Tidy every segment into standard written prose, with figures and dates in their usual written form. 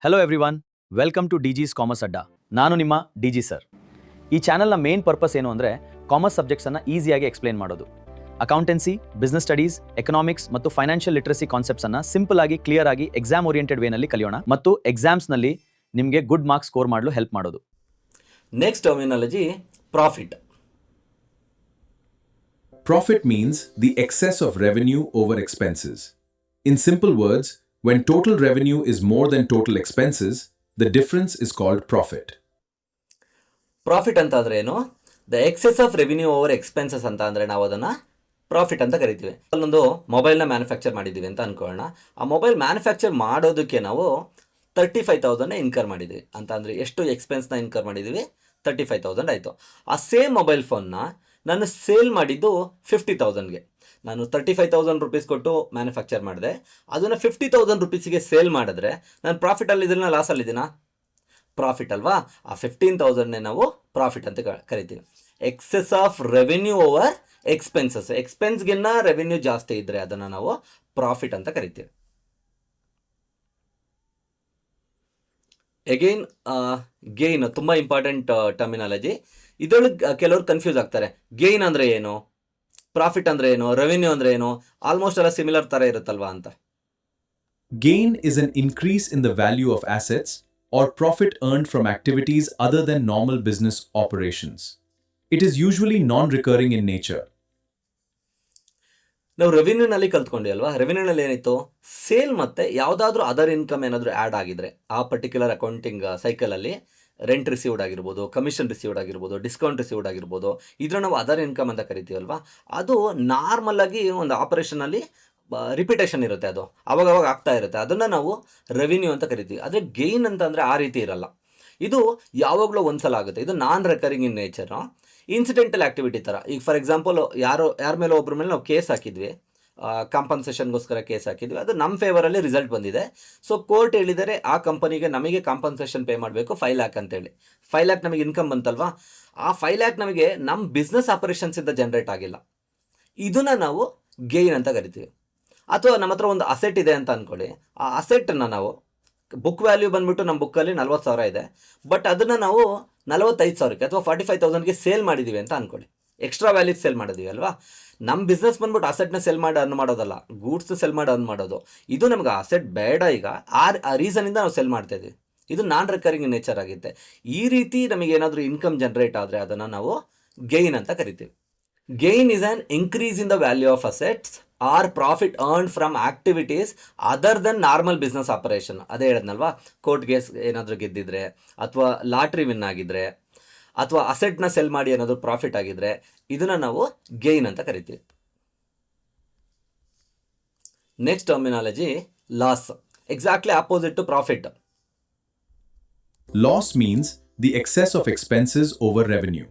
Hello everyone, welcome to Digi's commerce adda. ನಾನು ನಿಮ್ಮ DG sir. ಈ ಚಾನಲ್ನ ಮೇನ್ ಪರ್ಪಸ್ ಏನು ಅಂದರೆ ಕಾಮರ್ಸ್ ಸಬ್ಜೆಕ್ಟ್ಸನ್ನು ಈಸಿಯಾಗಿ ಎಕ್ಸ್ಪ್ಲೇನ್ ಮಾಡೋದು. ಅಕೌಂಟೆನ್ಸಿ, ಬಿಸ್ನೆಸ್ ಸ್ಟಡೀಸ್, ಎಕನಾಮಿಕ್ಸ್ ಮತ್ತು ಫೈನಾನ್ಷಿಯಲ್ ಲಿಟ್ರಸಿ ಕಾನ್ಸೆಪ್ಟ್ಸನ್ನು ಸಿಂಪಲ್ ಆಗಿ, ಕ್ಲಿಯರ್ ಆಗಿ, ಎಕ್ಸಾಮ್ ಓರಿಯೆಂಟೆಡ್ ವೇನಲ್ಲಿ ಕಲಿಯೋಣ ಮತ್ತು ಎಕ್ಸಾಮ್ಸ್ನಲ್ಲಿ ನಿಮಗೆ ಗುಡ್ ಮಾರ್ಕ್ಸ್ ಸ್ಕೋರ್ ಮಾಡಲು ಹೆಲ್ಪ್ ಮಾಡೋದು. Next terminology profit. Profit means the excess of revenue over expenses. In simple words, when total revenue is more than total expenses, the difference is called profit. Profit ಅಂತ ಅಂದ್ರೆ ಏನು? The excess of revenue over expenses ಅಂತ ಅಂದರೆ ನಾವು ಅದನ್ನು profit ಅಂತ ಕರಿತೀವಿ. ಅಲ್ಲೊಂದು ಮೊಬೈಲ್ನ ಮ್ಯಾನುಫ್ಯಾಕ್ಚರ್ ಮಾಡಿದ್ದೀವಿ ಅಂತ ಅಂದ್ಕೊಳ್ಳೋಣ. ಆ ಮೊಬೈಲ್ ಮ್ಯಾನುಫ್ಯಾಕ್ಚರ್ ಮಾಡೋದಕ್ಕೆ ನಾವು 35,000 ಇನ್ಕರ್ ಮಾಡಿದ್ದೀವಿ ಅಂತ ಅಂದರೆ ಎಷ್ಟು ಎಕ್ಸ್ಪೆನ್ಸ್ನ ಇನ್ಕರ್ ಮಾಡಿದ್ದೀವಿ? 35,000 ಆಯಿತು. ಆ ಸೇಮ್ ಮೊಬೈಲ್ ಫೋನ್ನ ನಾನು ಸೇಲ್ ಮಾಡಿದ್ದು 50,000ಗೆ. ನಾನು 35,000 ರುಪೀಸ್ ಕೊಟ್ಟು ಮ್ಯಾನುಫ್ಯಾಕ್ಚರ್ ಮಾಡಿದೆ, ಅದನ್ನು 50,000 ರುಪೀಸಿಗೆ ಸೇಲ್ ಮಾಡಿದ್ರೆ ನಾನು ಪ್ರಾಫಿಟಲ್ಲಿದ್ದೀನ ಲಾಸಲ್ಲಿದ್ದೀನ? ಪ್ರಾಫಿಟ್ ಅಲ್ವಾ? ಆ 15,000ನೇ ನಾವು ಪ್ರಾಫಿಟ್ ಅಂತ ಕರಿತೀವಿ. Excess of revenue over expenses, ಎಕ್ಸ್ಪೆನ್ಸ್ಗಿನ್ನ ರೆವೆನ್ಯೂ ಜಾಸ್ತಿ ಇದ್ದರೆ ಅದನ್ನು ನಾವು ಪ್ರಾಫಿಟ್ ಅಂತ ಕರಿತೀವಿ. ಎಗೈನ್ ಗೇನ್ ತುಂಬ ಇಂಪಾರ್ಟೆಂಟ್ ಟರ್ಮಿನಾಲಜಿ. ಇದರೊಳಗೆ ಕೆಲವರು ಕನ್ಫ್ಯೂಸ್ ಆಗ್ತಾರೆ. ಗೇನ್ ಅಂದರೆ ಏನು, ಪ್ರಾಫಿಟ್ ಅಂದರೆ ಏನು, ರೆವೆನ್ಯೂ ಅಂದರೆ ಏನು, ಆಲ್ಮೋಸ್ಟ್ ಎಲ್ಲ ಸಿಮಿಲರ್ ಥರ ಇರುತ್ತಲ್ವಾ ಅಂತ. Gain is an increase in the value of assets or profit earned from activities other than normal business operations. It is usually non-recurring in nature. ನಾವು ರೆವಿನ್ಯೂನಲ್ಲಿ ಕಲ್ತ್ಕೊಂಡಿ ಅಲ್ವಾ? ರೆವಿನ್ಯೂನಲ್ಲಿ ಏನಿತ್ತು? ಸೇಲ್ ಮತ್ತು ಯಾವುದಾದ್ರೂ ಅದರ್ ಇನ್ಕಮ್ ಏನಾದರೂ ಆ್ಯಡ್ ಆಗಿದ್ರೆ ಆ ಪರ್ಟಿಕ್ಯುಲರ್ ಅಕೌಂಟಿಂಗ್ ಸೈಕಲಲ್ಲಿ ರೆಂಟ್ ರಿಸೀವ್ಡ್ ಆಗಿರ್ಬೋದು, commission received ಆಗಿರ್ಬೋದು, ಡಿಸ್ಕೌಂಟ್ ರಿಸೀವ್ಡ್ ಆಗಿರ್ಬೋದು, ಇದನ್ನು ನಾವು ಅದರ್ ಇನ್ಕಮ್ ಅಂತ ಕರಿತೀವಲ್ವಾ? ಅದು ನಾರ್ಮಲಾಗಿ ಒಂದು ಆಪರೇಷನಲ್ಲಿ ರಿಪಿಟೇಷನ್ ಇರುತ್ತೆ, ಅದು ಅವಾಗವಾಗ ಆಗ್ತಾ ಇರುತ್ತೆ, ಅದನ್ನು ನಾವು ರೆವಿನ್ಯೂ ಅಂತ ಕರಿತೀವಿ. ಆದರೆ ಗೇನ್ ಅಂತಂದರೆ ಆ ರೀತಿ ಇರಲ್ಲ. ಇದು ಯಾವಾಗಲೂ ಒಂದ್ಸಲ ಆಗುತ್ತೆ. ಇದು ನಾನ್ ರೆಕರಿಂಗ್ ಇನ್ ನೇಚರು, ಇನ್ಸಿಡೆಂಟಲ್ ಆ್ಯಕ್ಟಿವಿಟಿ ಥರ. ಈಗ ಫಾರ್ ಎಕ್ಸಾಂಪಲ್ ಯಾರ ಮೇಲೆ ಒಬ್ಬರ ಮೇಲೆ ನಾವು ಕೇಸ್ ಹಾಕಿದ್ವಿ, ಕಾಂಪನ್ಸೇಷನ್ಗೋಸ್ಕರ ಕೇಸ್ ಹಾಕಿದ್ವಿ, ಅದು ನಮ್ಮ ಫೇವರಲ್ಲಿ ರಿಸಲ್ಟ್ ಬಂದಿದೆ. ಸೊ ಕೋರ್ಟ್ ಹೇಳಿದರೆ ಆ ಕಂಪನಿಗೆ ನಮಗೆ ಕಾಂಪನ್ಸೇಷನ್ ಪೇ ಮಾಡಬೇಕು 5 lakh ಅಂತೇಳಿ. 5 lakh ನಮಗೆ ಇನ್ಕಮ್ ಬಂತಲ್ವಾ? ಆ 5 lakh ನಮಗೆ ನಮ್ಮ ಬಿಸ್ನೆಸ್ ಆಪರೇಷನ್ಸಿಂದ ಜನ್ರೇಟ್ ಆಗಿಲ್ಲ. ಇದನ್ನು ನಾವು ಗೇನ್ ಅಂತ ಕರಿತೀವಿ. ಅಥವಾ ನಮ್ಮ ಹತ್ರ ಒಂದು ಅಸೆಟ್ ಇದೆ ಅಂತ ಅಂದ್ಕೊಳ್ಳಿ. ಆ ಅಸೆಟನ್ನು ನಾವು ಬುಕ್ ವ್ಯಾಲ್ಯೂ ಬಂದುಬಿಟ್ಟು ನಮ್ಮ ಬುಕ್ಕಲ್ಲಿ 40,000 ಇದೆ, ಬಟ್ ಅದನ್ನು ನಾವು 45,000ಕ್ಕೆ ಅಥವಾ 45,000ಗೆ ಸೇಲ್ ಮಾಡಿದ್ದೀವಿ ಅಂತ ಅಂದ್ಕೊಳ್ಳಿ. ಎಕ್ಸ್ಟ್ರಾ ವ್ಯಾಲ್ಯೂಗೆ ಸೇಲ್ ಮಾಡಿದ್ದೀವಿ ಅಲ್ವಾ? ನಮ್ಮ ಬಿಸ್ನೆಸ್ ಬಂದ್ಬಿಟ್ಟು ಅಸೆಟ್ನ ಸೆಲ್ ಮಾಡಿ ಅರ್ನ್ ಮಾಡೋದಲ್ಲ, ಗೂಡ್ಸ್ ಸೆಲ್ ಮಾಡಿ ಅರ್ನ್ ಮಾಡೋದು. ಇದು ನಮಗೆ ಅಸೆಟ್ ಬೇಡ, ಈಗ ಆ ರೀಸನಿಂದ ನಾವು ಸೆಲ್ ಮಾಡ್ತಾಯಿದ್ವಿ. ಇದು ನಾನ್ ರಿಕರಿಂಗ್ ನೇಚರ್ ಆಗುತ್ತೆ. ಈ ರೀತಿ ನಮಗೆ ಏನಾದರೂ ಇನ್ಕಮ್ ಜನ್ರೇಟ್ ಆದರೆ ಅದನ್ನು ನಾವು ಗೇನ್ ಅಂತ ಕರಿತೀವಿ. Gain is an increase in the value of assets or profit earn from activities other than normal business operation. ಅದೇ ಹೇಳಿದ್ನಲ್ವಾ, ಕೋರ್ಟ್ ಕೇಸ್ ಏನಾದರೂ ಗೆದ್ದಿದ್ರೆ, ಅಥವಾ ಲಾಟ್ರಿ ವಿನ್ ಆಗಿದ್ರೆ, ಅಥವಾ ಅಸೆಟ್ನ ಸೆಲ್ ಮಾಡಿ ಏನಾದರೂ ಪ್ರಾಫಿಟ್ ಆಗಿದ್ರೆ, ಇದನ್ನು ನಾವು ಗೇನ್ ಅಂತ ಕರಿತೀವಿ. Next terminology loss, exactly opposite to profit. Loss means the excess of expenses over revenue.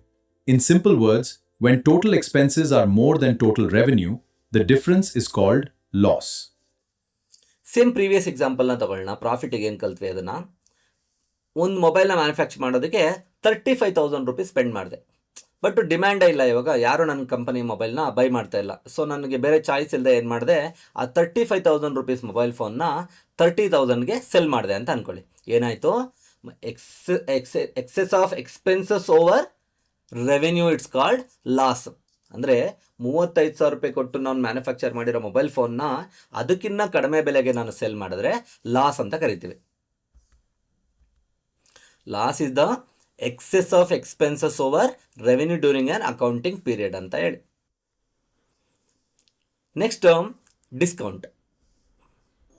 In simple words, when total expenses are more than total revenue, the difference is called loss. Same previous ಎಕ್ಸಾಂಪಲ್ನ ತಗೊಳ್ಳೋಣ. ಪ್ರಾಫಿಟಿಗೆ ಏನು ಕಲ್ತ್ವಿ ಅದನ್ನು. ಒಂದು ಮೊಬೈಲ್ನ manufacture ಮಾಡೋದಕ್ಕೆ 35,000 rupees spend ಮಾಡಿದೆ, but ಡಿಮ್ಯಾಂಡೇ ಇಲ್ಲ. ಇವಾಗ ಯಾರು ನನ್ನ ಕಂಪನಿ ಮೊಬೈಲ್ನ ಬೈ ಮಾಡ್ತಾ ಇಲ್ಲ. ಸೊ ನನಗೆ ಬೇರೆ ಚಾಯ್ಸ್ ಇಲ್ಲದೆ ಏನು ಮಾಡಿದೆ, ಆ 35,000 ರುಪೀಸ್ ಮೊಬೈಲ್ ಫೋನ್ನ 30,000ಗೆ ಸೆಲ್ ಮಾಡಿದೆ ಅಂತ ಅಂದ್ಕೊಳ್ಳಿ. ಏನಾಯಿತು? Excess of expenses over revenue, it's called loss. ಅಂದರೆ 35,000 ರೂಪಾಯಿ ಕೊಟ್ಟು ನಾನು ಮ್ಯಾನುಫ್ಯಾಕ್ಚರ್ ಮಾಡಿರೋ ಮೊಬೈಲ್ ಫೋನ್ನ ಅದಕ್ಕಿಂತ ಕಡಿಮೆ ಬೆಲೆಗೆ ನಾನು ಸೆಲ್ ಮಾಡಿದ್ರೆ ಲಾಸ್ ಅಂತ ಕರಿತೀವಿ. Loss is the excess of expenses over revenue during an accounting period ಅಂತ ಹೇಳಿ. Next term discount.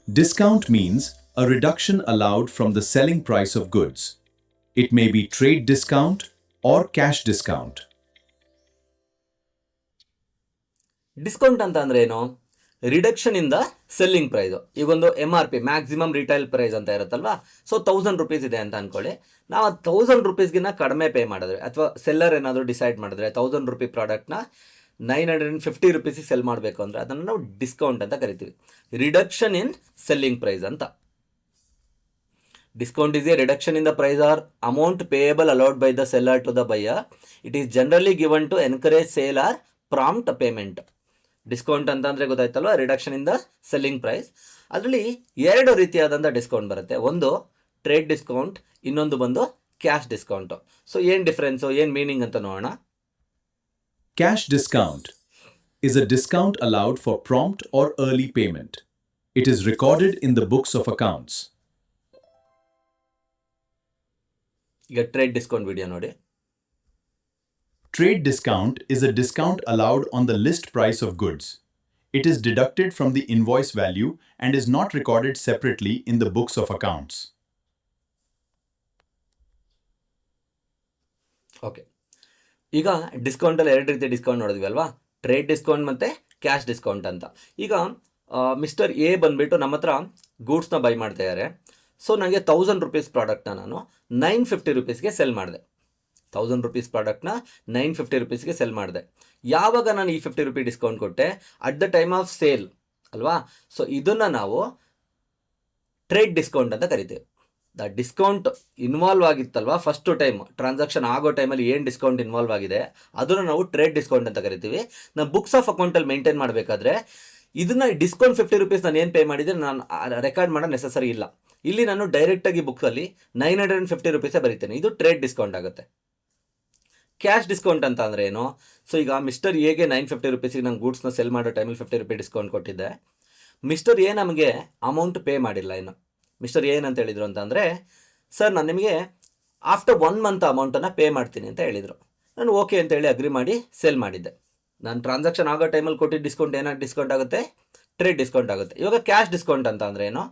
Discount means a reduction allowed from the selling price of goods. It may be trade discount or cash discount. Discount ಅಂತ ಅಂದರೆ ಏನು? Reduction in the selling price. ಈಗೊಂದು MRP, maximum retail price ಅಂತ ಇರುತ್ತಲ್ವಾ? So 1,000 rupees ಇದೆ ಅಂತ ಅಂದ್ಕೊಳ್ಳಿ. ನಾವು 1,000 ರುಪೀಸ್ಗಿನ್ನ ಕಡಿಮೆ ಪೇ ಮಾಡಿದ್ರೆ, ಅಥವಾ ಸೆಲ್ಲರ್ ಏನಾದರೂ ಡಿಸೈಡ್ ಮಾಡಿದ್ರೆ 1,000 ರೂಪಿ ಪ್ರಾಡಕ್ಟ್ನ 950 ರುಪೀಸಿಗೆ ಸೆಲ್ ಮಾಡಬೇಕು ಅಂದರೆ ಅದನ್ನು ನಾವು ಡಿಸ್ಕೌಂಟ್ ಅಂತ ಕರಿತೀವಿ. ರಿಡಕ್ಷನ್ ಇನ್ ಸೆಲ್ಲಿಂಗ್ ಪ್ರೈಸ್ ಅಂತ. Discount is a reduction in the price or amount payable allowed by the seller to the buyer. It is generally given to encourage sale or prompt payment. Discount ಅಂತಂದರೆ ಗೊತ್ತಾಯ್ತಲ್ವ, reduction in the selling price. ಅದರಲ್ಲಿ 2 ರೀತಿಯಾದಂಥ discount ಬರುತ್ತೆ. ಒಂದು trade discount, ಇನ್ನೊಂದು ಬಂದು cash discount. So ಏನು difference, ಏನು ಮೀನಿಂಗ್ ಅಂತ ನೋಡೋಣ. Cash discount is a discount allowed for prompt or early payment. It is recorded in the books of accounts. ಈಗ ಟ್ರೇಡ್ ಡಿಸ್ಕೌಂಟ್ ವಿಡಿಯೋ ನೋಡಿ. Trade discount is a discount allowed on the list price of goods. It is deducted from the invoice value and is not recorded separately in the books of accounts. Okay, ಈಗ ಡಿಸ್ಕೌಂಟಲ್ಲಿ ಎರಡು ರೀತಿ discount ನೋಡಿದ್ವಿ ಅಲ್ವಾ, trade discount ಮತ್ತು cash discount ಅಂತ. ಈಗ mister A ಬಂದುಬಿಟ್ಟು ನಮ್ಮ ಹತ್ರ ಗೂಡ್ಸ್ನ ಬೈ ಮಾಡ್ತಾ ಇದ್ದಾರೆ. ಸೊ ನನಗೆ 1000 ರೂಪೀಸ್ ಪ್ರಾಡಕ್ಟ್ನ ನಾನು 950 ರೂಪೀಸ್ಗೆ ಸೆಲ್ ಮಾಡಿದೆ. 1000 ರೂಪೀಸ್ ಪ್ರಾಡಕ್ಟ್ನ 950 ರೂಪೀಸ್ಗೆ ಸೆಲ್ ಮಾಡಿದೆ. ಯಾವಾಗ ನಾನು ಈ 50 ರೂಪೀ ಡಿಸ್ಕೌಂಟ್ ಕೊಟ್ಟೆ? At the time of sale ಅಲ್ವಾ. ಸೊ ಇದನ್ನು ನಾವು ಟ್ರೇಡ್ ಡಿಸ್ಕೌಂಟ್ ಅಂತ ಕರಿತೀವಿ. ದ ಡಿಸ್ಕೌಂಟ್ ಇನ್ವಾಲ್ವ್ ಆಗಿತ್ತಲ್ವಾ ಫಸ್ಟು ಟೈಮ್ ಟ್ರಾನ್ಸಾಕ್ಷನ್ ಆಗೋ ಟೈಮಲ್ಲಿ ಏನು ಡಿಸ್ಕೌಂಟ್ ಇನ್ವಾಲ್ವ್ ಆಗಿದೆ ಅದನ್ನು ನಾವು ಟ್ರೇಡ್ ಡಿಸ್ಕೌಂಟ್ ಅಂತ ಕರಿತೀವಿ. ನಾನು ಬುಕ್ಸ್ ಆಫ್ ಅಕೌಂಟಲ್ಲಿ ಮೇಂಟೈನ್ ಮಾಡಬೇಕಾದ್ರೆ ಇದನ್ನು ಡಿಸ್ಕೌಂಟ್ 50 ರೂಪೀಸ್ ನಾನು ಏನು ಪೇ ಮಾಡಿದರೆ ನಾನು ರೆಕಾರ್ಡ್ ಮಾಡೋ ನೆಸಸರಿ ಇಲ್ಲ. ಇಲ್ಲಿ ನಾನು ಡೈರೆಕ್ಟಾಗಿ ಬುಕ್ಕಲ್ಲಿ 950 ರೂಪೀಸೇ ಬರೀತೇನೆ. ಇದು ಟ್ರೇಡ್ ಡಿಸ್ಕೌಂಟ್ ಆಗುತ್ತೆ. ಕ್ಯಾಶ್ ಡಿಸ್ಕೌಂಟ್ ಅಂತ ಅಂದರೆ ಏನು? ಸೊ ಈಗ ಮಿಸ್ಟರ್ ಎಗೆ 950 ರೂಪೀಸಿಗೆ ನಾನು ಗೂಡ್ಸ್ನ ಸೆಲ್ ಮಾಡೋ ಟೈಮಲ್ಲಿ 50 ರೂಪೀ ಡಿಸ್ಕೌಂಟ್ ಕೊಟ್ಟಿದ್ದೆ. ಮಿಸ್ಟರ್ ಎ ನಮಗೆ ಅಮೌಂಟ್ ಪೇ ಮಾಡಿಲ್ಲ ಇನ್ನು. ಮಿಸ್ಟರ್ ಏನಂತ ಹೇಳಿದರು ಅಂತಂದರೆ, ಸರ್ ನಾನು ನಿಮಗೆ ಆಫ್ಟರ್ 1 ಮಂತ್ ಅಮೌಂಟನ್ನು ಪೇ ಮಾಡ್ತೀನಿ ಅಂತ ಹೇಳಿದರು. ನಾನು ಓಕೆ ಅಂತೇಳಿ ಅಗ್ರಿ ಮಾಡಿ ಸೆಲ್ ಮಾಡಿದ್ದೆ. ನಾನು ಟ್ರಾನ್ಸಾಕ್ಷನ್ ಆಗೋ ಟೈಮಲ್ಲಿ ಕೊಟ್ಟಿದ್ದ ಡಿಸ್ಕೌಂಟ್ ಏನಾಗಿ ಡಿಸ್ಕೌಂಟ್ ಆಗುತ್ತೆ? ಟ್ರೇಡ್ ಡಿಸ್ಕೌಂಟ್ ಆಗುತ್ತೆ. ಇವಾಗ ಕ್ಯಾಶ್ ಡಿಸ್ಕೌಂಟ್ ಅಂತ ಅಂದರೆ ಏನು?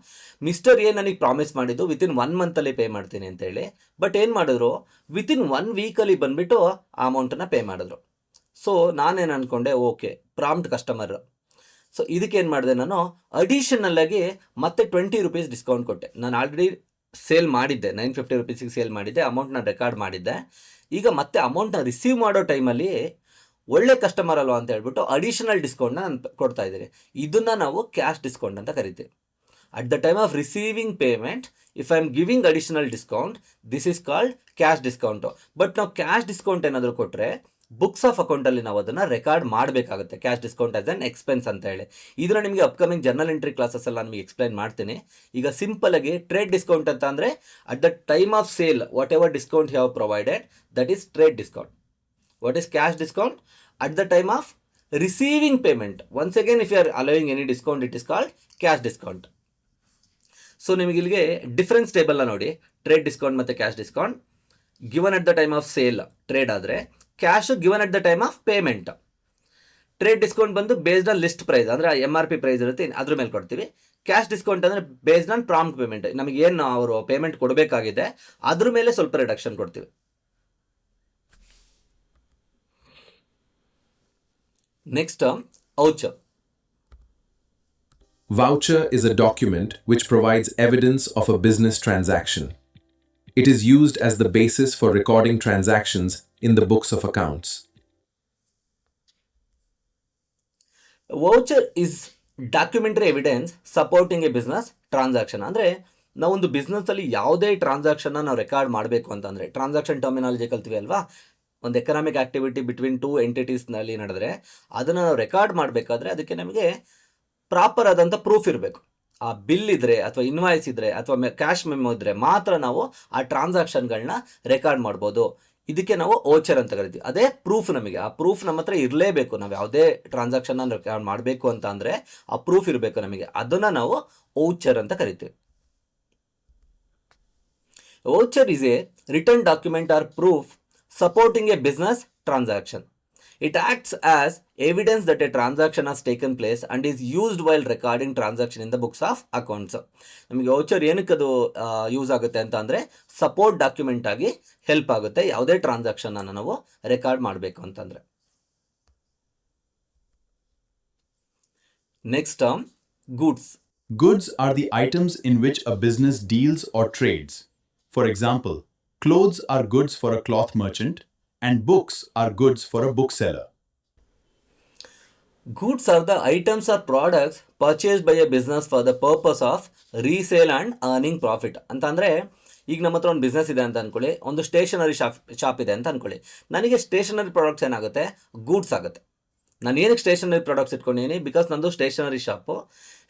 ಮಿಸ್ಟರ್ ಎ ನನಗೆ ಪ್ರಾಮಿಸ್ ಮಾಡಿದ್ದು ವಿತಿನ್ 1 ಮಂತಲ್ಲಿ ಪೇ ಮಾಡ್ತೀನಿ ಅಂತೇಳಿ. ಬಟ್ ಏನು ಮಾಡಿದ್ರು, ವಿತಿನ್ 1 ವೀಕಲ್ಲಿ ಬಂದುಬಿಟ್ಟು ಆ ಅಮೌಂಟನ್ನು ಪೇ ಮಾಡಿದ್ರು. ಸೊ ನಾನೇನು ಅಂದ್ಕೊಂಡೆ, ಓಕೆ ಪ್ರಾಂಪ್ಟ್ ಕಸ್ಟಮರ್. ಸೊ ಇದಕ್ಕೇನು ಮಾಡಿದೆ, ನಾನು ಅಡಿಷನಲ್ಲಾಗಿ ಮತ್ತೆ 20 ರೂಪೀಸ್ ಡಿಸ್ಕೌಂಟ್ ಕೊಟ್ಟೆ. ನಾನು ಆಲ್ರೆಡಿ ಸೇಲ್ ಮಾಡಿದ್ದೆ, 950 ರೂಪೀಸಿಗೆ ಸೇಲ್ ಮಾಡಿದ್ದೆ, ಅಮೌಂಟ್ನ ರೆಕಾರ್ಡ್ ಮಾಡಿದ್ದೆ. ಈಗ ಮತ್ತೆ ಅಮೌಂಟ್ನ ರಿಸೀವ್ ಮಾಡೋ ಟೈಮಲ್ಲಿ ಒಳ್ಳೆ ಕಸ್ಟಮರ್ ಅಲ್ವಾ ಅಂತ ಹೇಳ್ಬಿಟ್ಟು ಅಡಿಷನಲ್ ಡಿಸ್ಕೌಂಟ್ನ ನಾನು ಕೊಡ್ತಾ ಇದ್ದೀನಿ. ಇದನ್ನು ನಾವು ಕ್ಯಾಶ್ ಡಿಸ್ಕೌಂಟ್ ಅಂತ ಕರಿತೀವಿ. At the time of receiving payment if I am giving additional discount, this is called cash discount. But ನಾವು ಕ್ಯಾಶ್ ಡಿಸ್ಕೌಂಟ್ ಏನಾದರೂ ಕೊಟ್ಟರೆ ಬುಕ್ಸ್ ಆಫ್ ಅಕೌಂಟಲ್ಲಿ ನಾವು ಅದನ್ನು ರೆಕಾರ್ಡ್ ಮಾಡಬೇಕಾಗುತ್ತೆ, cash discount as on expense ಅಂತ ಹೇಳಿ. ಇದನ್ನು ನಿಮಗೆ ಅಪ್ಕಮಿಂಗ್ ಜರ್ನಲ್ ಎಂಟ್ರಿ ಕ್ಲಾಸಸ್ಸಲ್ಲಿ ನಾನು ನಿಮಗೆ ಎಕ್ಸ್ಪ್ಲೈನ್ ಮಾಡ್ತೀನಿ. ಈಗ ಸಿಂಪಲಾಗಿ ಟ್ರೇಡ್ ಡಿಸ್ಕೌಂಟ್ ಅಂತ ಅಂದರೆ at the time of sale whatever discount you have provided, that is trade discount. What is cash discount? At the time of receiving payment. Once again, if you are allowing any discount, it is called cash discount. So ನಿಮಗೆ ಇಲ್ಲಿಗೆ difference ಟೇಬಲ್ನ ನೋಡಿ. Trade discount ಮತ್ತು cash discount given at the time of sale trade ಆದರೆ, cash given at the time of payment. Trade discount ಬಂದು based on list price, ಅಂದರೆ MRP price ಇರುತ್ತೆ ಅದ್ರ ಮೇಲೆ ಕೊಡ್ತೀವಿ. ಕ್ಯಾಶ್ ಡಿಸ್ಕೌಂಟ್ ಅಂದರೆ ಬೇಸ್ಡ್ ಆನ್ ಪ್ರಾಂಪ್ಟ್ ಪೇಮೆಂಟ್, ನಮಗೇನು ಅವರು ಪೇಮೆಂಟ್ ಕೊಡಬೇಕಾಗಿದೆ ಅದ್ರ ಮೇಲೆ ಸ್ವಲ್ಪ ರಿಡಕ್ಷನ್ ಕೊಡ್ತೀವಿ. Next term, voucher. Voucher is a document which provides evidence of a business transaction. It is used as the basis for recording transactions in the books of accounts. Voucher is documentary evidence supporting a business transaction. ಅಂದರೆ ನಾವೊಂದು ಬಿಸ್ನೆಸ್ಸಲ್ಲಿ ಯಾವುದೇ ಟ್ರಾನ್ಸಾಕ್ಷನ್ನ ನಾವು record ಮಾಡಬೇಕು ಅಂತಂದರೆ, transaction terminology ಕಲ್ತೀವಿ ಅಲ್ವಾ, ಒಂದು economic activity between 2 ಎಂಟಿಟೀಸ್ನಲ್ಲಿ ನಡೆದ್ರೆ ಅದನ್ನು ನಾವು ರೆಕಾರ್ಡ್ ಮಾಡಬೇಕಾದ್ರೆ ಅದಕ್ಕೆ ನಮಗೆ ಪ್ರಾಪರ್ ಆದಂಥ ಪ್ರೂಫ್ ಇರಬೇಕು. ಆ ಬಿಲ್ ಇದ್ದರೆ ಅಥವಾ ಇನ್ವಾಯ್ಸ್ ಇದ್ದರೆ ಅಥವಾ ಕ್ಯಾಶ್ ಮೆಮೊ ಇದ್ದರೆ ಮಾತ್ರ ನಾವು ಆ ಟ್ರಾನ್ಸಾಕ್ಷನ್ಗಳನ್ನ ರೆಕಾರ್ಡ್ ಮಾಡ್ಬೋದು. ಇದಕ್ಕೆ ನಾವು ವೋಚರ್ ಅಂತ ಕರಿತೀವಿ. ಅದೇ ಪ್ರೂಫ್, ನಮಗೆ ಆ ಪ್ರೂಫ್ ನಮ್ಮ ಹತ್ರ ಇರಲೇಬೇಕು. ನಾವು ಯಾವುದೇ ಟ್ರಾನ್ಸಾಕ್ಷನ್ನ ರೆಕಾರ್ಡ್ ಮಾಡಬೇಕು ಅಂತ ಅಂದರೆ ಆ ಪ್ರೂಫ್ ಇರಬೇಕು ನಮಗೆ. ಅದನ್ನು ನಾವು ವೋಚರ್ ಅಂತ ಕರಿತೀವಿ. Voucher is a return document or proof supporting a business transaction. It acts as evidence that a transaction has taken place and is used while recording transaction in the books of accounts. ನಮಗೆ voucher ಏನಕ್ಕೆ ಅದು use ಆಗುತ್ತೆ ಅಂತ ಅಂದರೆ support document ಆಗಿ help ಆಗುತ್ತೆ ಯಾವುದೇ ಟ್ರಾನ್ಸಾಕ್ಷನ್ನ ನಾವು ರೆಕಾರ್ಡ್ ಮಾಡಬೇಕು ಅಂತಂದರೆ. Next term, goods. Goods are the items in which a business deals or trades. For example, clothes are goods for a cloth merchant and books are goods for a bookseller. Goods are the items or products purchased by a business for the purpose of resale and earning profit. ಅಂತಂದರೆ ಈಗ ನಮ್ಮ ಹತ್ರ ಒಂದು business ಇದೆ ಅಂತ ಅಂದ್ಕೊಳ್ಳಿ, ಒಂದು stationery shop ಇದೆ ಅಂತ ಅಂದ್ಕೊಳ್ಳಿ. ನನಗೆ ಸ್ಟೇಷನರಿ ಪ್ರಾಡಕ್ಟ್ಸ್ ಏನಾಗುತ್ತೆ, ಗೂಡ್ಸ್ ಆಗುತ್ತೆ. ನಾನು ಏನಕ್ಕೆ ಸ್ಟೇಷನರಿ ಪ್ರಾಡಕ್ಟ್ಸ್ ಇಟ್ಕೊಂಡಿದ್ದೀನಿ, ಬಿಕಾಸ್ ನಂದು ಸ್ಟೇಷನರಿ ಶಾಪು,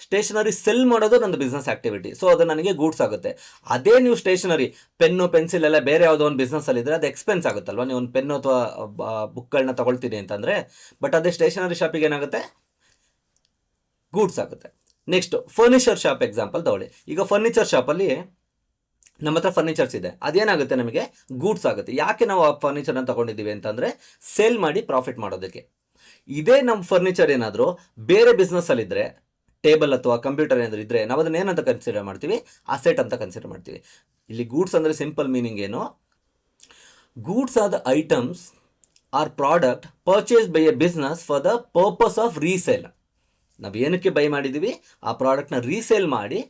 ಸ್ಟೇಷನರಿ ಸೆಲ್ ಮಾಡೋದು ನಂದು ಬಿಸ್ನೆಸ್ ಆ್ಯಕ್ಟಿವಿಟಿ, ಸೊ ಅದು ನನಗೆ ಗೂಡ್ಸ್ ಆಗುತ್ತೆ. ಅದೇ ನೀವು ಸ್ಟೇಷನರಿ ಪೆನ್ನು ಪೆನ್ಸಿಲ್ ಎಲ್ಲ ಬೇರೆ ಯಾವುದೋ ಒಂದು ಬಿಸ್ನೆಸ್ಸಲ್ಲಿದ್ದರೆ ಅದು ಎಕ್ಸ್ಪೆನ್ಸ್ ಆಗುತ್ತಲ್ವ, ನೀವು ಒಂದು ಪೆನ್ನು ಅಥವಾ ಬುಕ್ಗಳನ್ನ ತೊಗೊಳ್ತೀನಿ ಅಂತಂದರೆ. ಬಟ್ ಅದೇ ಸ್ಟೇಷನರಿ ಶಾಪಿಗೆ ಏನಾಗುತ್ತೆ, ಗೂಡ್ಸ್ ಆಗುತ್ತೆ. ನೆಕ್ಸ್ಟ್ ಫರ್ನಿಚರ್ ಶಾಪ್ ಎಕ್ಸಾಂಪಲ್ ತಗೊಳ್ಳಿ. ಈಗ ಫರ್ನಿಚರ್ ಶಾಪಲ್ಲಿ ನಮ್ಮ ಹತ್ರ ಫರ್ನಿಚರ್ಸ್ ಇದೆ, ಅದೇನಾಗುತ್ತೆ ನಮಗೆ ಗೂಡ್ಸ್ ಆಗುತ್ತೆ. ಯಾಕೆ ನಾವು ಆ ಫರ್ನಿಚರ್ನ ತೊಗೊಂಡಿದ್ದೀವಿ ಅಂತಂದರೆ ಸೇಲ್ ಮಾಡಿ ಪ್ರಾಫಿಟ್ ಮಾಡೋದಕ್ಕೆ. ಇದೇ ನಮ್ಮ ಫರ್ನಿಚರ್ ಏನಾದರೂ ಬೇರೆ ಬಿಸ್ನೆಸ್ಸಲ್ಲಿದ್ದರೆ, ಟೇಬಲ್ ಅಥವಾ ಕಂಪ್ಯೂಟರ್ ಏನಾದರೂ ಇದ್ದರೆ, ನಾವು ಅದನ್ನ ಏನಂತ ಕನ್ಸಿಡರ್ ಮಾಡ್ತೀವಿ, ಅಸೆಟ್ ಅಂತ ಕನ್ಸಿಡರ್ ಮಾಡ್ತೀವಿ. ಇಲ್ಲಿ ಗೂಡ್ಸ್ ಅಂದರೆ ಸಿಂಪಲ್ ಮೀನಿಂಗ್ ಏನು, goods are the items or product purchase by a business for the purpose of resale. ನಾವು ಏನಕ್ಕೆ ಬೈ ಮಾಡಿದ್ದೀವಿ, ಆ ಪ್ರಾಡಕ್ಟ್ನ ರೀಸೇಲ್ ಮಾಡಿ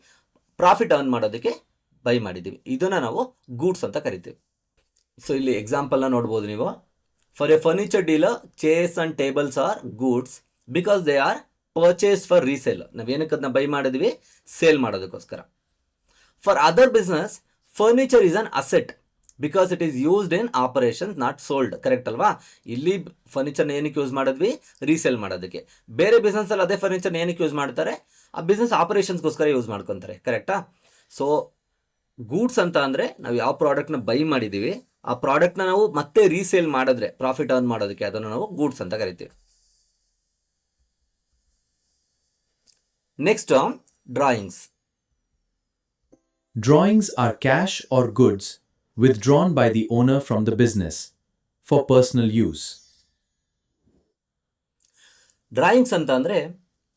ಪ್ರಾಫಿಟ್ ಅರ್ನ್ ಮಾಡೋದಕ್ಕೆ ಬೈ ಮಾಡಿದ್ದೀವಿ. ಇದನ್ನು ನಾವು ಗೂಡ್ಸ್ ಅಂತ ಕರಿತೀವಿ. ಸೊ ಇಲ್ಲಿ ಎಕ್ಸಾಂಪಲ್ನ ನೋಡ್ಬೋದು ನೀವು. For a furniture dealer, chairs and tables are goods because they are purchase for resale. ನಾವು ಏನಕ್ಕೆ ಅದನ್ನ ಬೈ ಮಾಡಿದ್ವಿ, ಸೇಲ್ ಮಾಡೋದಕ್ಕೋಸ್ಕರ. For other business, furniture is an asset because it is used in operations not sold. Correct ಅಲ್ವಾ? ಇಲ್ಲಿ ಫರ್ನಿಚರ್ನ ಏನಕ್ಕೆ use ಮಾಡಿದ್ವಿ, resale ಮಾಡೋದಕ್ಕೆ. ಬೇರೆ ಬಿಸ್ನೆಸ್ಸಲ್ಲಿ ಅದೇ ಫರ್ನಿಚರ್ನ ಏನಕ್ಕೆ ಯೂಸ್ ಮಾಡ್ತಾರೆ, ಆ ಬಿಸ್ನೆಸ್ ಆಪರೇಷನ್ಸ್ಗೋಸ್ಕರ ಯೂಸ್ ಮಾಡ್ಕೊತಾರೆ. ಕರೆಕ್ಟಾ? ಸೊ ಗೂಡ್ಸ್ ಅಂತ ಅಂದರೆ ನಾವು ಯಾವ ಪ್ರಾಡಕ್ಟ್ನ ಬೈ ಮಾಡಿದ್ದೀವಿ, ಆ ಪ್ರಾಡಕ್ಟ್ನ ನಾವು ಮತ್ತೆ ರೀಸೇಲ್ ಮಾಡಿದ್ರೆ ಪ್ರಾಫಿಟ್ ಅರ್ನ್ ಮಾಡೋದಕ್ಕೆ ಅದನ್ನು ನಾವು ಗೂಡ್ಸ್ ಅಂತ ಕರಿತೀವಿ. Next drawings. Drawings are cash or goods withdrawn by the owner from the business for personal use. Drawings ಅಂತ ಅಂದರೆ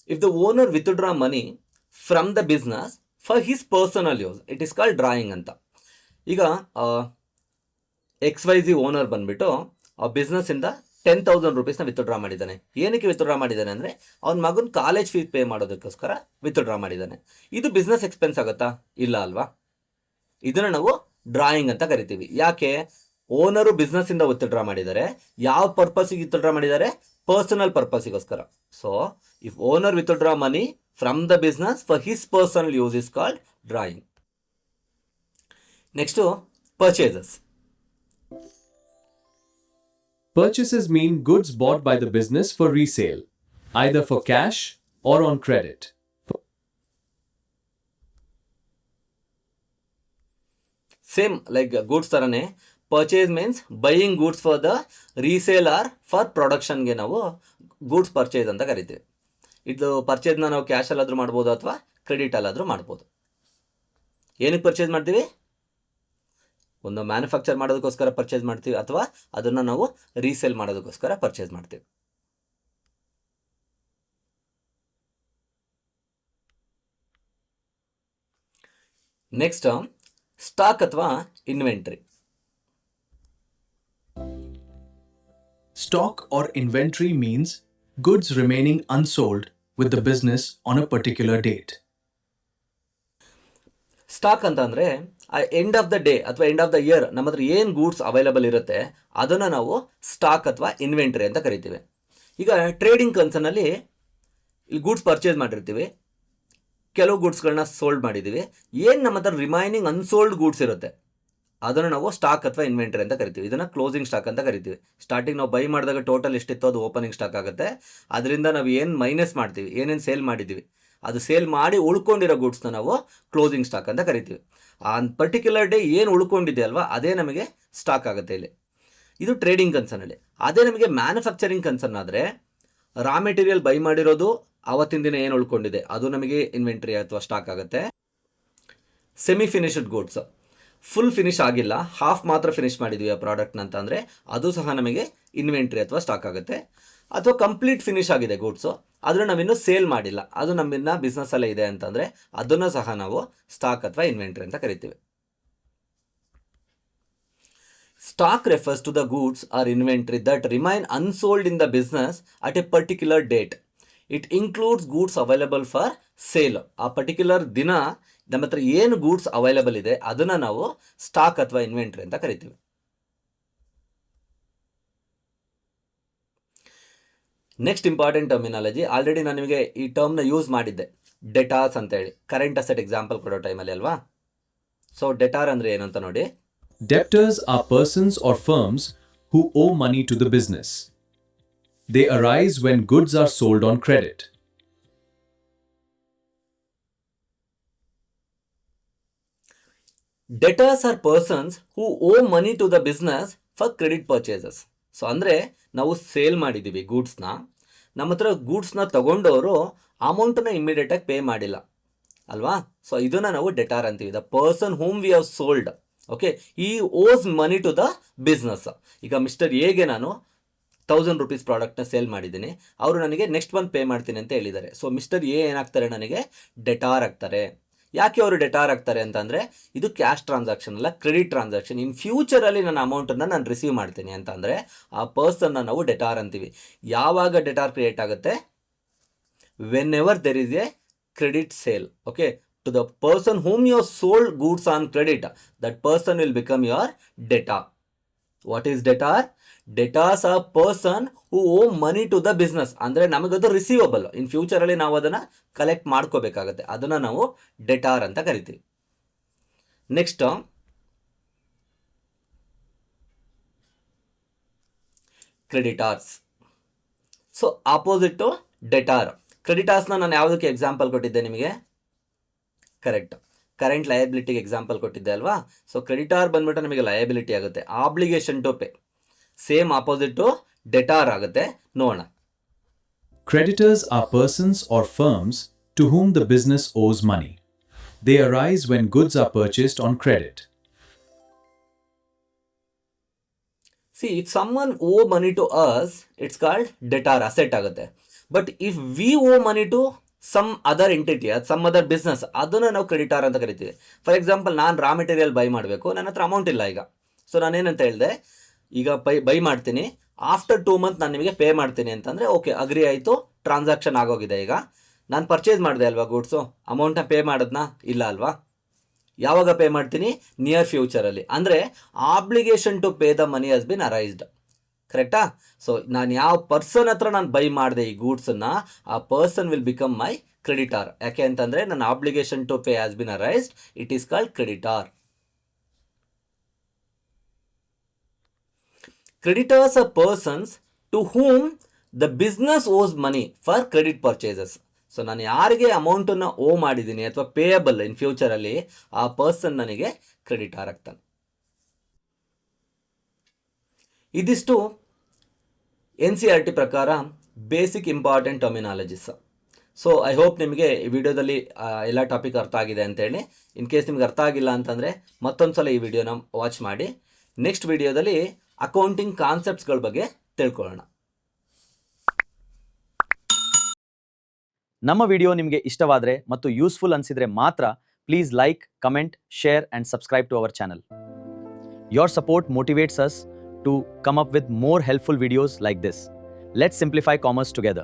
if the owner withdraw money from the business for his personal use, it is called drawing ಅಂತ. ಈಗ XYZ owner ಬಂದುಬಿಟ್ಟು ಆ ಬಿಸ್ನೆಸ್ಸಿಂದ 10,000 ರೂಪೀಸ್ನ withdraw ಮಾಡಿದ್ದಾನೆ. ಏನಕ್ಕೆ withdraw ಮಾಡಿದ್ದಾನೆ ಅಂದರೆ ಅವ್ನ ಮಗನ ಕಾಲೇಜ್ ಫೀಸ್ ಪೇ ಮಾಡೋದಕ್ಕೋಸ್ಕರ ವಿತ್ಡ್ರಾ ಮಾಡಿದ್ದಾನೆ. ಇದು ಬಿಸ್ನೆಸ್ ಎಕ್ಸ್ಪೆನ್ಸ್ ಆಗುತ್ತಾ? ಇಲ್ಲ ಅಲ್ವಾ? ಇದನ್ನು ನಾವು ಡ್ರಾಯಿಂಗ್ ಅಂತ ಕರಿತೀವಿ. ಯಾಕೆ? ಓನರು ಬಿಸ್ನೆಸ್ಸಿಂದ ವಿತ್ಡ್ರಾ ಮಾಡಿದ್ದಾರೆ. ಯಾವ ಪರ್ಪಸ್ಸಿಗೆ ವಿತ್ಡ್ರಾ ಮಾಡಿದ್ದಾರೆ? ಪರ್ಸನಲ್ ಪರ್ಪಸ್ಸಿಗೋಸ್ಕರ. So if owner withdraw money from the business for his personal use is called drawing. Next purchases. Purchases mean goods bought by the business for resale, either for cash or on credit. Same like goods ಥರನೇ purchase means buying goods for the resale or for ಪ್ರೊಡಕ್ಷನ್ಗೆ ನಾವು goods purchase ಅಂತ ಕರಿತೀವಿ. ಇದು ಪರ್ಚೇಸ್ನ ನಾವು ಕ್ಯಾಶಲ್ಲಾದರೂ ಮಾಡ್ಬೋದು ಅಥವಾ ಕ್ರೆಡಿಟಲ್ಲಾದರೂ ಮಾಡ್ಬೋದು. ಏನಕ್ಕೆ ಪರ್ಚೇಸ್ ಮಾಡ್ತೀವಿ? ಒಂದು ಮ್ಯಾನುಫ್ಯಾಕ್ಚರ್ ಮಾಡೋದಕ್ಕೋಸ್ಕರ ಪರ್ಚೇಸ್ ಮಾಡ್ತೀವಿ, ಅಥವಾ ಅದನ್ನು ನಾವು ರೀಸೇಲ್ ಮಾಡೋದಕ್ಕೋಸ್ಕರ ಪರ್ಚೇಸ್ ಮಾಡ್ತೀವಿ. ನೆಕ್ಸ್ಟ್ ಸ್ಟಾಕ್ ಅಥವಾ inventory. Stock or inventory means goods remaining unsold with the business on a particular date. Stock ಅಂತ ಅಂದರೆ ಎಂಡ್ ಆಫ್ ದ ಡೇ ಅಥವಾ ಎಂಡ್ ಆಫ್ ದ ಇಯರ್ ನಮ್ಮ ಹತ್ರ ಏನು ಗೂಡ್ಸ್ ಅವೈಲಬಲ್ ಇರುತ್ತೆ ಅದನ್ನು ನಾವು ಸ್ಟಾಕ್ ಅಥವಾ ಇನ್ವೆಂಟ್ರಿ ಅಂತ ಕರಿತೀವಿ. ಈಗ ಟ್ರೇಡಿಂಗ್ ಕನ್ಸರ್ನಲ್ಲಿ ಇಲ್ಲಿ ಗೂಡ್ಸ್ ಪರ್ಚೇಸ್ ಮಾಡಿರ್ತೀವಿ, ಕೆಲವು ಗೂಡ್ಸ್ಗಳನ್ನ ಸೋಲ್ಡ್ ಮಾಡಿದ್ದೀವಿ. ಏನು ನಮ್ಮ ಹತ್ರ ರಿಮೈನಿಂಗ್ ಅನ್ಸೋಲ್ಡ್ ಗೂಡ್ಸ್ ಇರುತ್ತೆ ಅದನ್ನು ನಾವು ಸ್ಟಾಕ್ ಅಥವಾ ಇನ್ವೆಂಟ್ರಿ ಅಂತ ಕರಿತೀವಿ. ಇದನ್ನು ಕ್ಲೋಸಿಂಗ್ ಸ್ಟಾಕ್ ಅಂತ ಕರಿತೀವಿ. ಸ್ಟಾರ್ಟಿಂಗ್ ನಾವು ಬೈ ಮಾಡಿದಾಗ ಟೋಟಲ್ ಎಷ್ಟಿತ್ತು ಅದು ಓಪನಿಂಗ್ ಸ್ಟಾಕ್ ಆಗುತ್ತೆ. ಅದರಿಂದ ನಾವು ಏನು ಮೈನಸ್ ಮಾಡ್ತೀವಿ, ಏನೇನು ಸೇಲ್ ಮಾಡಿದ್ದೀವಿ, ಅದು ಸೇಲ್ ಮಾಡಿ ಉಳ್ಕೊಂಡಿರೋ ಗೂಡ್ಸ್ನ ನಾವು ಕ್ಲೋಸಿಂಗ್ ಸ್ಟಾಕ್ ಅಂತ ಕರಿತೀವಿ. ಆ ಪರ್ಟಿಕ್ಯುಲರ್ ಡೇ ಏನು ಉಳ್ಕೊಂಡಿದೆ ಅಲ್ವಾ ಅದೇ ನಮಗೆ ಸ್ಟಾಕ್ ಆಗುತ್ತೆ ಇಲ್ಲಿ. ಇದು ಟ್ರೇಡಿಂಗ್ ಕನ್ಸರ್ನಲ್ಲಿ. ಅದೇ ನಮಗೆ ಮ್ಯಾನುಫ್ಯಾಕ್ಚರಿಂಗ್ ಕನ್ಸರ್ನ್ ಆದರೆ ರಾ ಮೆಟೀರಿಯಲ್ ಬೈ ಮಾಡಿರೋದು ಆವತ್ತಿನ ದಿನ ಏನು ಉಳ್ಕೊಂಡಿದೆ ಅದು ನಮಗೆ ಇನ್ವೆಂಟ್ರಿ ಅಥವಾ ಸ್ಟಾಕ್ ಆಗುತ್ತೆ. Semi finished goods, full finish ಆಗಿಲ್ಲ, ಹಾಫ್ ಮಾತ್ರ ಫಿನಿಶ್ ಮಾಡಿದ್ವಿ ಆ ಪ್ರಾಡಕ್ಟ್ನ ಅಂತ ಅಂದರೆ ಅದು ಸಹ ನಮಗೆ ಇನ್ವೆಂಟ್ರಿ ಅಥವಾ ಸ್ಟಾಕ್ ಆಗುತ್ತೆ. ಅಥವಾ ಕಂಪ್ಲೀಟ್ ಫಿನಿಶ್ ಆಗಿದೆ ಗೂಡ್ಸು, ಆದರೆ ನಾವಿನ್ನೂ ಸೇಲ್ ಮಾಡಿಲ್ಲ, ಅದು ನಮ್ಮಿನ್ನ ಬಿಸ್ನೆಸ್ಸಲ್ಲೇ ಇದೆ ಅಂತಂದರೆ ಅದನ್ನು ಸಹ ನಾವು ಸ್ಟಾಕ್ ಅಥವಾ ಇನ್ವೆಂಟ್ರಿ ಅಂತ ಕರಿತೀವಿ. Stock refers to the goods or inventory that remain unsold in the business at a particular date. It includes goods available for sale. ಆ ಪರ್ಟಿಕ್ಯುಲರ್ ದಿನ ನಮ್ಮ ಹತ್ರ ಏನು ಗೂಡ್ಸ್ ಅವೈಲಬಲ್ ಇದೆ ಅದನ್ನು ನಾವು ಸ್ಟಾಕ್ ಅಥವಾ ಇನ್ವೆಂಟ್ರಿ ಅಂತ ಕರಿತೀವಿ. ನೆಕ್ಸ್ಟ್ ಇಂಪಾರ್ಟೆಂಟ್ ಟರ್ಮಿನಾಲಜಿ, ಆಲ್ರೆಡಿ ನಾನು ನಿಮಗೆ ಈ ಟರ್ಮ್ನ ಯೂಸ್ ಮಾಡಿದ್ದೆ, ಡೆಟಾರ್ಸ್ ಅಂತೇಳಿ ಕರೆಂಟ್ ಅಸೆಟ್ ಎಕ್ಸಾಂಪಲ್ ಕೊಡೋ ಟೈಮಲ್ಲಿ ಅಲ್ವಾ. ಸೊ ಡೆಟಾರ್ ಅಂದರೆ ಏನು ಅಂತ ನೋಡಿ. Debtors are persons or firms who owe money to the business. They arise when goods are sold on credit. Debtors are persons who owe money to the business for credit purchases. So ಅಂದರೆ ನಾವು sale ಮಾಡಿದ್ದೀವಿ ಗೂಡ್ಸ್ನ, ನಮ್ಮ ಹತ್ರ ಗೂಡ್ಸ್ನ ತಗೊಂಡವರು ಅಮೌಂಟನ್ನ ಇಮ್ಮಿಡಿಯೇಟಾಗಿ pay ಮಾಡಿಲ್ಲ ಅಲ್ವಾ. So ಇದನ್ನು ನಾವು ಡೆಟಾರ್ ಅಂತೀವಿ. The person whom we have sold, okay, ಈ ಓಸ್ ಮನಿ ಟು ದ ಬಿಸ್ನೆಸ್. ಈಗ ಮಿಸ್ಟರ್ ಎಗೆ ನಾನು 1000 ರೂಪೀಸ್ ಪ್ರಾಡಕ್ಟ್ನ ಸೇಲ್ ಮಾಡಿದ್ದೀನಿ, ಅವರು ನನಗೆ ನೆಕ್ಸ್ಟ್ ಮಂತ್ ಪೇ ಮಾಡ್ತೀನಿ ಅಂತ ಹೇಳಿದ್ದಾರೆ. ಸೊ ಮಿಸ್ಟರ್ ಎ ಏನಾಗ್ತಾರೆ, ನನಗೆ ಡೆಟಾರ್ ಆಗ್ತಾರೆ. ಯಾಕೆ ಅವರು ಡೆಟಾರ್ ಆಗ್ತಾರೆ ಅಂತಂದರೆ, ಇದು ಕ್ಯಾಶ್ ಟ್ರಾನ್ಸಾಕ್ಷನ್ ಅಲ್ಲ, ಕ್ರೆಡಿಟ್ ಟ್ರಾನ್ಸಾಕ್ಷನ್. ಇನ್ ಫ್ಯೂಚರಲ್ಲಿ ನನ್ನ ಅಮೌಂಟನ್ನು ನಾನು ರಿಸೀವ್ ಮಾಡ್ತೀನಿ ಅಂತಂದರೆ ಆ ಪರ್ಸನ್ನ ನಾವು ಡೆಟಾರ್ ಅಂತೀವಿ. ಯಾವಾಗ ಡೆಟಾರ್ ಕ್ರಿಯೇಟ್ ಆಗುತ್ತೆ? Whenever there is a credit sale, okay, to the person whom you have sold goods on credit, that person will become your debtor. What is debtor? Debtors are person who owe money to the business. ಅಂದರೆ ನಮಗದು receivable, ಇನ್ ಫ್ಯೂಚರಲ್ಲಿ ನಾವು ಅದನ್ನು collect ಮಾಡ್ಕೋಬೇಕಾಗತ್ತೆ, ಅದನ್ನು ನಾವು debtor ಅಂತ ಕರಿತೀವಿ. Next creditors. So opposite debtor. ಕ್ರೆಡಿಟಾರ್ಸ್ನ ನಾನು ಯಾವುದಕ್ಕೆ ಎಕ್ಸಾಂಪಲ್ ಕೊಟ್ಟಿದ್ದೆ ನಿಮಗೆ? ಕರೆಕ್ಟ್, ಕರೆಂಟ್ ಲಯಬಿಲಿಟಿಗೆ ಎಕ್ಸಾಂಪಲ್ ಕೊಟ್ಟಿದ್ದೆ ಅಲ್ವಾ. ಸೊ ಕ್ರೆಡಿಟಾರ್ ಬಂದ್ಬಿಟ್ಟು ನಮಗೆ ಲಯಬಿಲಿಟಿ ಆಗುತ್ತೆ. Obligation to pay same opposite debtor ಆಗುತ್ತೆ. ನೋಡೋಣ. Creditors are persons or firms to whom the business owes money. They arise when goods are purchased on credit. See, if someone owe money to us, it's called debtor, asset ಆಗುತ್ತೆ. But if we owe money to some other entity, some other business, ಅದನ್ನು ನಾವು creditor ಅಂತ ಕರಿತೀವಿ. For example, ನಾನು raw material by ಮಾಡಬೇಕು, ನನ್ನ ಹತ್ರ amount ಇಲ್ಲ ಈಗ. ಸೊ ನಾನೇನಂತ ಹೇಳಿದೆ, ಈಗ ಬೈ ಮಾಡ್ತೀನಿ, ಆಫ್ಟರ್ 2 ಮಂತ್ ನಾನು ನಿಮಗೆ ಪೇ ಮಾಡ್ತೀನಿ ಅಂತಂದರೆ ಓಕೆ, ಅಗ್ರಿ ಆಯಿತು, ಟ್ರಾನ್ಸಾಕ್ಷನ್ ಆಗೋಗಿದೆ. ಈಗ ನಾನು ಪರ್ಚೇಸ್ ಮಾಡಿದೆ ಅಲ್ವಾ ಗೂಡ್ಸು, ಅಮೌಂಟ್ನ ಪೇ ಮಾಡೋದನ್ನ ಇಲ್ಲ ಅಲ್ವಾ. ಯಾವಾಗ ಪೇ ಮಾಡ್ತೀನಿ? ನಿಯರ್ ಫ್ಯೂಚರಲ್ಲಿ. ಅಂದರೆ obligation to pay the money has been arised. ಕರೆಕ್ಟಾ? ಸೊ ನಾನು ಯಾವ ಪರ್ಸನ್ ಹತ್ರ ನಾನು ಬೈ ಮಾಡಿದೆ ಈ ಗೂಡ್ಸನ್ನು, ಆ person will become my creditor. ಯಾಕೆ ಅಂತಂದರೆ ನನ್ನ obligation to pay has been arised, it is called creditor. Creditors are persons to whom the business owes money for credit purchases. So ನಾನು ಯಾರಿಗೆ ಅಮೌಂಟನ್ನು ಓ ಮಾಡಿದ್ದೀನಿ ಅಥವಾ ಪೇಯಬಲ್ ಇನ್ ಫ್ಯೂಚರಲ್ಲಿ, ಆ ಪರ್ಸನ್ ನನಗೆ ಕ್ರೆಡಿಟಾರ್ ಆಗ್ತಾನೆ. ಇದಿಷ್ಟು NCERT ಪ್ರಕಾರ basic important terminologies. So I hope ನಿಮಗೆ ಈ ವಿಡಿಯೋದಲ್ಲಿ ಎಲ್ಲ ಟಾಪಿಕ್ ಅರ್ಥ ಆಗಿದೆ ಅಂತೇಳಿ. ಇನ್ ಕೇಸ್ ನಿಮ್ಗೆ ಅರ್ಥ ಆಗಿಲ್ಲ ಅಂತಂದರೆ ಮತ್ತೊಂದು ಸಲ ಈ ವಿಡಿಯೋನ ವಾಚ್ ಮಾಡಿ. ನೆಕ್ಸ್ಟ್ ವಿಡಿಯೋದಲ್ಲಿ ಅಕೌಂಟಿಂಗ್ ಕಾನ್ಸೆಪ್ಟ್ಸ್ಗಳ ಬಗ್ಗೆ ತಿಳ್ಕೊಳ್ಳೋಣ. ನಮ್ಮ ವಿಡಿಯೋ ನಿಮಗೆ ಇಷ್ಟವಾದರೆ ಮತ್ತು ಯೂಸ್ಫುಲ್ ಅನಿಸಿದರೆ ಮಾತ್ರ please like, comment, share and subscribe to our channel. Your support motivates us to come up with more helpful videos like this. Let's simplify commerce together.